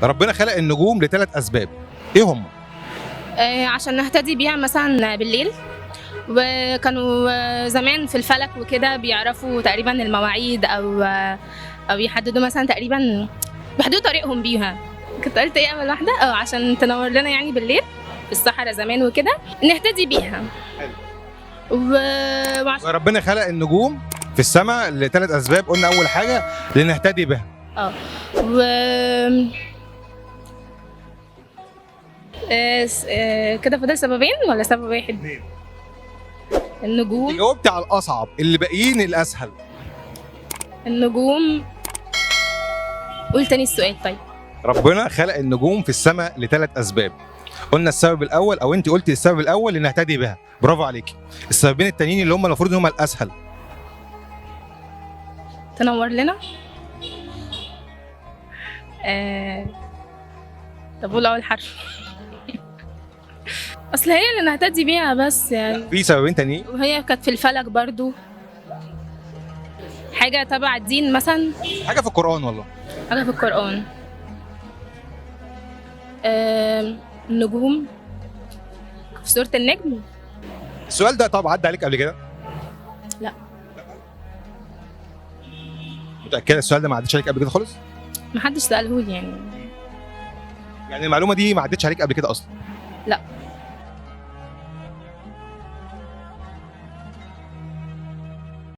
ربنا خلق النجوم لثلاث اسباب، ايه هم؟ عشان نهتدي بيها مثلا بالليل. وكانوا زمان في الفلك وكده بيعرفوا تقريبا المواعيد او يحددوا مثلا تقريبا بيحددوا طريقهم بيها. كنت قلت ايه اول واحده؟ عشان تنور لنا يعني بالليل في الصحراء زمان وكده نهتدي بيها. وعشان ربنا خلق النجوم في السماء لثلاث اسباب، قلنا اول حاجه لنهتدي بها. و كده فاضل سببين ولا سبب واحد؟ النجوم. جاوبتي على الاصعب، اللي باقيين الاسهل. النجوم. قول تاني السؤال طيب. ربنا خلق النجوم في السماء لثلاث اسباب، قلنا السبب الاول او انت قلتي السبب الاول لنهتدي بها، برافو عليكي. السببين التانيين اللي هم المفروض ان هم الاسهل. تنور لنا. طب قول اول حرف. اصل هي اللي نهتدي بيها بس يعني. في سببين تانيين. وهي كانت في الفلك برضو، حاجه تبع الدين مثلا. حاجه في القران والله. حاجه في القران. النجوم في سوره النجم. السؤال ده طب عدى عليك قبل كده؟ لا. متاكده السؤال ده ما عدتش عليك قبل كده خالص؟ محدش سألهولي يعني. يعني المعلومه دي ما عدتش عليك قبل كده اصلا؟ لا.